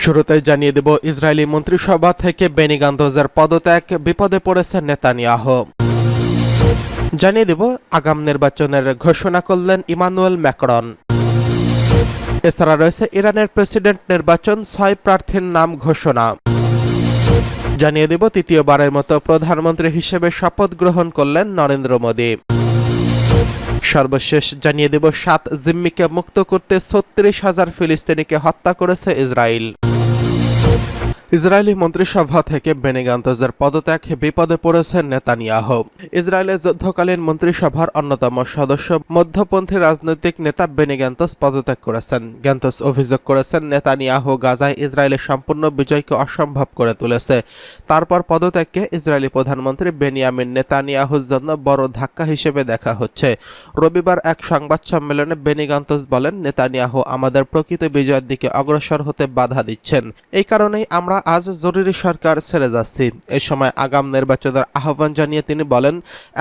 শুরুতেই জানিয়ে দেব, ইসরায়েলি মন্ত্রিসভা থেকে বেনি গান্তজের পদত্যাগ, বিপদে পড়েছে নেতানিয়াহু। জানিয়ে দেব, আগাম নির্বাচনের ঘোষণা করলেন ইমানুয়েল ম্যাক্রন। এছাড়া রয়েছে ইরানের প্রেসিডেন্ট নির্বাচন, 6 প্রার্থীর নাম ঘোষণা। জানিয়ে দেব, তৃতীয়বারের মতো প্রধানমন্ত্রী হিসেবে শপথ গ্রহণ করলেন নরেন্দ্র মোদী। সর্বশেষ জানিয়ে দেব, 7 জিম্মিকে মুক্ত করতে 36,000 ফিলিস্তিনিকে হত্যা করেছে ইসরায়েল। ইসরায়েলি মন্ত্রিসভা থেকে বেনি গান্তজের পদত্যাগ, বিপদে পড়েছেন নেতানিয়াহু। ইসরায়েলের যুদ্ধকালীন মন্ত্রিসভার অন্যতম সদস্য মধ্যপন্থী রাজনৈতিক নেতা বেনি গান্তজ পদত্যাগ করেছেন। গান্তজ অভিযোগ করেছেন, নেতানিয়াহু গাজায় ইসরায়েলের সম্পূর্ণ বিজয়কে অসম্ভব করে তুলেছে। তারপর পদত্যাগকে ইসরায়েলি প্রধানমন্ত্রী বেনিয়ামিন নেতানিয়াহুর জন্য বড় ধাক্কা হিসেবে দেখা হচ্ছে। রবিবার এক সংবাদ সম্মেলনে বেনি গান্তজ বলেন, নেতানিয়াহু আমাদের প্রকৃত বিজয়ের দিকে অগ্রসর হতে বাধা দিচ্ছেন। এই কারণেই আমরা আজ জরুরি সরকার ছেড়ে যাচ্ছি। এই সময় আগাম নির্বাচনের আহ্বান জানিয়ে তিনি বলেন,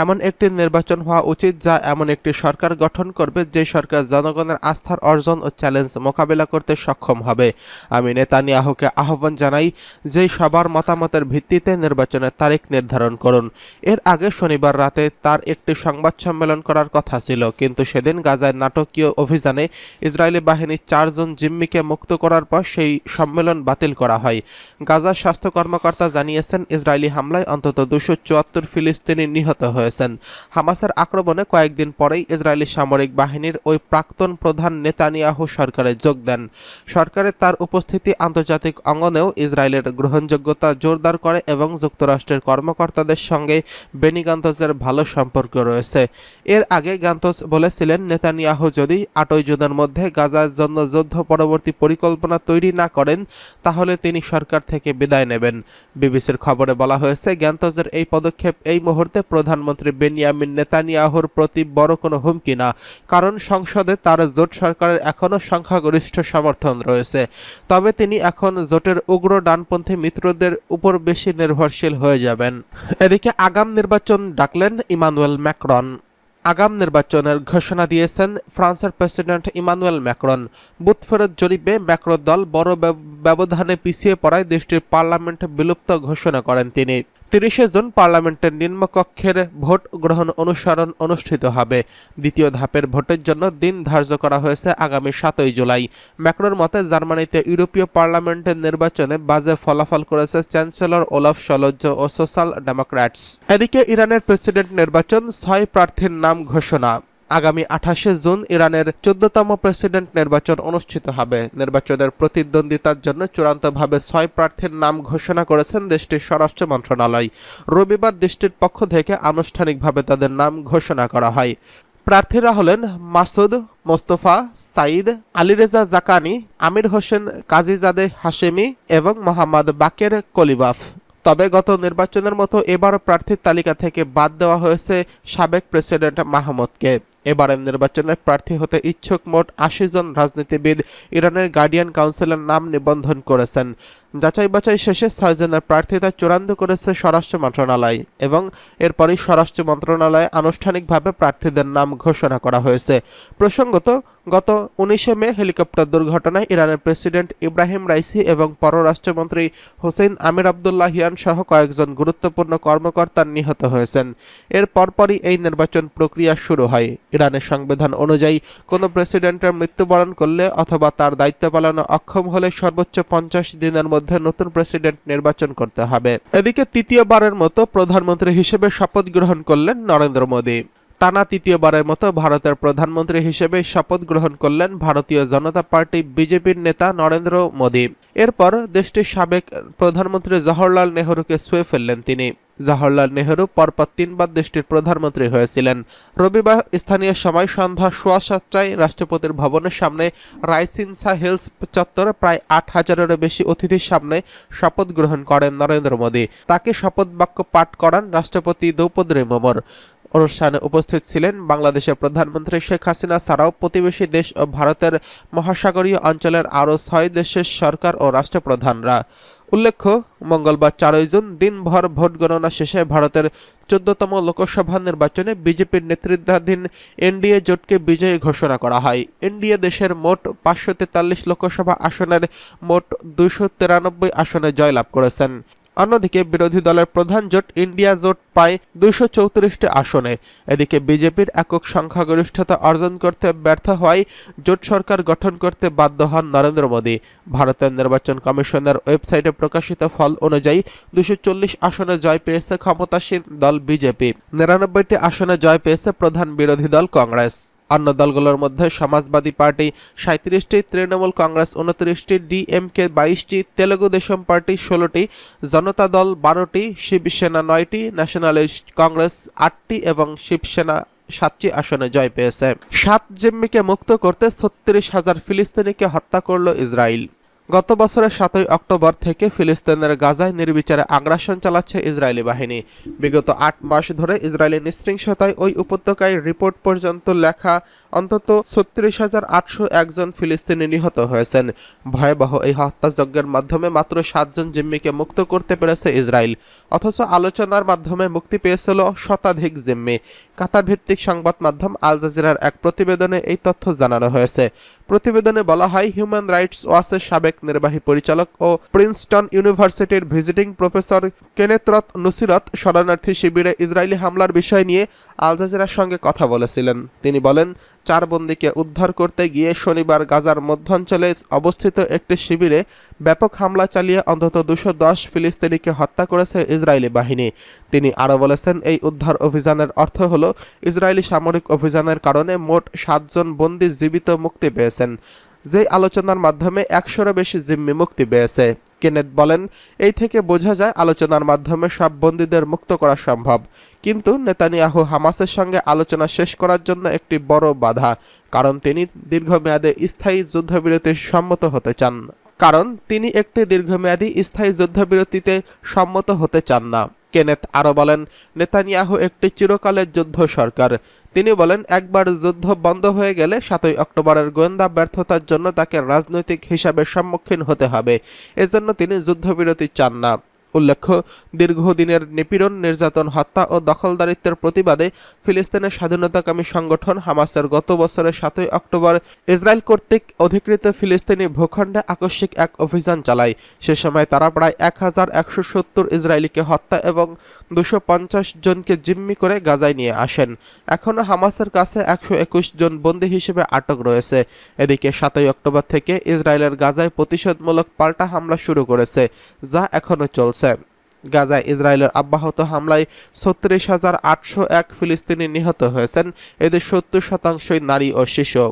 এমন একটি নির্বাচন হওয়া উচিত যা এমন একটি সরকার গঠন করবে যে সরকার জনগণের আস্থার অর্জন ও চ্যালেঞ্জ মোকাবিলা করতে সক্ষম হবে। আমি নেতানিয়াহুকে আহ্বান জানাই যে সবার মতামতের ভিত্তিতে নির্বাচনের তারিখ নির্ধারণ করুন। এর আগে শনিবার রাতে তার একটি সংবাদ সম্মেলন করার কথা ছিল, কিন্তু সেদিন গাজায় নাটকীয় অভিযানে ইসরায়েলি বাহিনীর 4 জন জিম্মিকে মুক্ত করার পর সেই সম্মেলন বাতিল করা হয়। গাজার স্বাস্থ্য কর্মকর্তা জানিয়েছেন, ইসরায়েলি হামলায় অন্তত 274 ফিলিস্তিনি নিহত হয়েছেন। হামাসের আক্রমণে কয়েকদিন পরেই ইসরায়েলি সামরিক বাহিনীর ওই প্রাক্তন প্রধান নেতানিয়াহু সরকারে যোগ দেন। সরকারে তার উপস্থিতি আন্তর্জাতিক অঙ্গনেও ইসরায়েলের গ্রহণযোগ্যতা জোরদার করে এবং যুক্তরাষ্ট্রের কর্মকর্তাদের সঙ্গে বেনি গান্তজের ভালো সম্পর্ক রয়েছে। এর আগে গান্তজ বলেছিলেন, নেতানিয়াহু যদি 8 জুনের মধ্যে গাজার জন্য যুদ্ধ পরবর্তী পরিকল্পনা তৈরি না করেন তাহলে তিনি সরকার থেকে বিদায় নেবেন। বিবিসির খবরে বলা হয়েছে, গান্তজের এই পদক্ষেপ এই মুহূর্তে প্রধানমন্ত্রী বেনিয়ামিন নেতানিয়াহুর প্রতি বড় কোনো হুমকি না, কারণ সংসদে তার জোট সরকারের এখনও সংখ্যাগরিষ্ঠ সমর্থন রয়েছে। তবে তিনি এখন জোটের উগ্র ডানপন্থী মিত্রদের উপর বেশি নির্ভরশীল হয়ে যাবেন। এদিকে আগাম নির্বাচন ডাকলেন ইমানুয়েল ম্যাক্রন। আগাম নির্বাচনের ঘোষণা দিয়েছেন ফ্রান্সের প্রেসিডেন্ট ইমানুয়েল ম্যাক্রন। বুথ ফেরত জরিপে ম্যাক্রন দল বড় ব্যবধানে পিছিয়ে পড়ায় দেশটির পার্লামেন্ট বিলুপ্ত ঘোষণা করেন তিনি। 30 জুন পার্লামেন্টের নিম্নকক্ষের ভোট গ্রহণ অনুষ্ঠিত হবে। দ্বিতীয় ধাপের ভোটের জন্য দিন ধার্য করা হয়েছে আগামী 7 জুলাই। ম্যাক্রোর মতে, জার্মানিতে ইউরোপীয় পার্লামেন্টের নির্বাচনে বাজে ফলাফল করেছে চ্যান্সেলর ওলাফ শলজ ও সোশ্যাল ডেমোক্র্যাটস। এদিকে ইরানের প্রেসিডেন্ট নির্বাচন, 6 প্রার্থীর নাম ঘোষণা। আগামী 28 জুন ইরানের 14তম প্রেসিডেন্ট নির্বাচন অনুষ্ঠিত হবে। নির্বাচনের প্রতিদ্বন্দ্বিতার জন্য চূড়ান্তভাবে 6 প্রার্থীর নাম ঘোষণা করেছেন দেশটির স্বরাষ্ট্র মন্ত্রণালয়। রবিবার দেশটির পক্ষ থেকে আনুষ্ঠানিকভাবে তাদের নাম ঘোষণা করা হয়। প্রার্থীরা হলেন মাসুদ মোস্তফা, সাইদ, আলীরেজা জাকানি, আমির হোসেন কাজীজাদে হাশেমি এবং মোহাম্মদ বাকের কলিবাফ। তবে গত নির্বাচনের মতো এবারও প্রার্থীর তালিকা থেকে বাদ দেওয়া হয়েছে সাবেক প্রেসিডেন্ট মাহমুদকে। এবারের নির্বাচনের প্রার্থী হতে ইচ্ছুক মোট 80 জন রাজনীতিবিদ ইরানের গার্ডিয়ান কাউন্সিলের নাম নিবন্ধন করেছেন। যাচাই বাছাই শেষে 6 জনের প্রার্থিতা চূড়ান্ত করেছে স্বরাষ্ট্র মন্ত্রণালয় এবং এরপরই স্বরাষ্ট্র মন্ত্রণালয়ে আনুষ্ঠানিকভাবে প্রার্থীদের নাম ঘোষণা করা হয়েছে। প্রসঙ্গত, গত 19 মে হেলিকপ্টার দুর্ঘটনায় ইরানের প্রেসিডেন্ট ইব্রাহিম রাইসি এবং পররাষ্ট্রমন্ত্রী হোসেইন আমির আবদুল্লাহিয়ান সহ কয়েকজন গুরুত্বপূর্ণ কর্মকর্তা নিহত হয়েছেন। এর পরপরই এই নির্বাচন প্রক্রিয়া শুরু হয়। ইরানের সংবিধান অনুযায়ী কোনো প্রেসিডেন্টের মৃত্যুবরণ করলে অথবা তার দায়িত্ব পালনে অক্ষম হলে সর্বোচ্চ 50 দিনের মধ্যে নতুন প্রেসিডেন্ট নির্বাচন করতে হবে। এদিকে তৃতীয়বারের মতো প্রধানমন্ত্রী হিসেবে শপথ গ্রহণ করলেন নরেন্দ্র মোদী। টানা তৃতীয়বারের মতো ভারতের প্রধানমন্ত্রী হিসেবে শপথ গ্রহণ করলেন ভারতীয় জনতা পার্টি বিজেপির নেতা নরেন্দ্র মোদী। এরপর দেশটির সাবেক প্রধানমন্ত্রী জওহরলাল নেহরুকে ছুঁয়ে ফেললেন তিনি। জওহরলাল নেহরু পরপর 3 বার দেশটির প্রধানমন্ত্রী হয়েছিলেন। রবিবার স্থানীয় সময় সন্ধ্যা 7:15টায় রাষ্ট্রপতির ভবনের সামনে রাইসিনসা হিলস চত্বরে প্রায় 8,000-এরও বেশি অতিথির সামনে শপথ গ্রহণ করেন নরেন্দ্র মোদী। তাকে শপথ বাক্য পাঠ করান রাষ্ট্রপতি দ্রৌপদী মুর্মু। অনুষ্ঠানে উপস্থিত ছিলেন বাংলাদেশের প্রধানমন্ত্রী শেখ হাসিনা ছাড়াও প্রতিবেশী দেশ ও ভারতের মহাসাগরীয় অঞ্চলের আরও 6 দেশের সরকার ও রাষ্ট্রপ্রধানরা। উল্লেখ্য, মঙ্গলবার 4 জুন দিনভর ভোট গণনা শেষে ভারতের 14তম লোকসভা নির্বাচনে বিজেপির নেতৃত্বাধীন এনডিএ জোটকে বিজয়ী ঘোষণা করা হয়। এনডিএ দেশের মোট 543 লোকসভা আসনের মোট 293 আসনে জয়লাভ করেছেন। অন্যদিকে বিরোধী দলের প্রধান জোট ইন্ডিয়া জোট পায় 234টি আসনে। এদিকে বিজেপির একক সংখ্যাগরিষ্ঠতা অর্জন করতে ব্যর্থ হওয়ায় জোট সরকার গঠন করতে বাধ্য হন নরেন্দ্র মোদী। ভারতের নির্বাচন কমিশনের ওয়েবসাইটে প্রকাশিত ফল অনুযায়ী 240 আসনে জয় পেয়েছে ক্ষমতাসীন দল বিজেপি, 99টি আসনে জয় পেয়েছে প্রধান বিরোধী দল কংগ্রেস। অন্য দলগুলোর মধ্যে সমাজবাদী পার্টি 37টি, তৃণমূল কংগ্রেস 29টি, ডিএমকে 22টি, তেলুগু দেশম পার্টি 16টি, জনতা দল 12টি, শিবসেনা 9টি, ন্যাশনালিস্ট কংগ্রেস 8টি এবং শিবসেনা 7টি আসনে জয় পেয়েছে। 7 জিম্মিকে মুক্ত করতে 36,000 ফিলিস্তিনিকে হত্যা করল ইসরায়েল। গত বছরের 7 অক্টোবর থেকে ফিলিস্তিনের গাজায় নির্বিচারে আগ্রাসন চালাচ্ছে ইসরায়েলি বাহিনী। বিগত 8 মাস ধরে ইসরায়েলি নৃশংসতায় ওই উপত্যকায় রিপোর্ট পর্যন্ত লেখা অন্তত 36,801 জন ফিলিস্তিনি নিহত হয়েছেন। ভয়াবহ এই হত্যাযজ্ঞের মাধ্যমে মাত্র 7 জন জিম্মিকে মুক্ত করতে পেরেছে ইসরায়েল, অথচ আলোচনার মাধ্যমে মুক্তি পেয়েছিল শতাধিক জিম্মি। কাতার ভিত্তিক সংবাদ মাধ্যম আল জাজিরার এক প্রতিবেদনে এই তথ্য জানানো হয়েছে। প্রতিবেদনে বলা হয়, হিউম্যান রাইটস ওয়াচের সাবেক নির্বাহী পরিচালক ও প্রিন্সটন ইউনিভার্সিটির ভিজিটিং প্রফেসর কেনেথরত নুসিরত শরণার্থী শিবিরে ইসরায়েলি হামলার বিষয় নিয়ে আল জাজিরার সঙ্গে কথা বলেছিলেন। তিনি বলেন, 4 বন্দীকে উদ্ধার করতে গিয়ে শনিবার গাজার মধ্যাঞ্চলে অবস্থিত একটি শিবিরে ব্যাপক হামলা চালিয়ে অন্তত 210 ফিলিস্তিনিকে হত্যা করেছে ইসরায়েলি বাহিনী। তিনি আরও বলেছেন, এই উদ্ধার অভিযানের অর্থ হল ইসরায়েলি সামরিক অভিযানের কারণে মোট 7 জন বন্দী জীবিত মুক্তি পেয়েছেন, যে আলোচনার মাধ্যমে 100-এরও বেশি জিম্মি মুক্তি পেয়েছে। কেনেথ বলেন, এই থেকে বোঝা যায় আলোচনার মাধ্যমে সব বন্দীদের মুক্ত করা সম্ভব, কিন্তু নেতানিয়াহু হামাসের সঙ্গে আলোচনা শেষ করার জন্য একটি বড় বাধা, কারণ তিনি দীর্ঘমেয়াদে স্থায়ী যুদ্ধবিরতিতে সম্মত হতে চান না। কেনেথ আরও বলেন, নেতানিয়াহু একটি চিরকালের যুদ্ধ সরকার। তিনি বলেন, একবার যুদ্ধ বন্ধ হয়ে গেলে 7 অক্টোবরের গোয়েন্দা ব্যর্থতার জন্য তাকে রাজনৈতিক হিসাবে সম্মুখীন হতে হবে। এজন্য তিনি যুদ্ধবিরতি চান না। উল্লেখ্য, দীর্ঘদিনের নিপীড়ন, নির্যাতন, হত্যা ও দখলদারিত্বের প্রতিবাদে ফিলিস্তিনের স্বাধীনতাকামী সংগঠন হামাসের গত বছরের 7 অক্টোবর ইসরায়েল কর্তৃক অধিকৃত ফিলিস্তিনি ভূখণ্ডে আকস্মিক এক অভিযান চালায়। সে সময় তারা প্রায় 1170 ইসরায়েলিকে হত্যা এবং 250 জনকে জিম্মি করে গাজায় নিয়ে আসেন। এখনও হামাসের কাছে 121 জন বন্দী হিসেবে আটক রয়েছে। এদিকে 7 অক্টোবর থেকে ইসরায়েলের গাজায় প্রতিশোধমূলক পাল্টা হামলা শুরু করেছে, যা এখনও চলছে। গাজায় ইসরায়েলের অব্যাহত হামলায় 36,801 ফিলিস্তিনি নিহত হয়েছেন। এদের 70% নারী ও শিশু।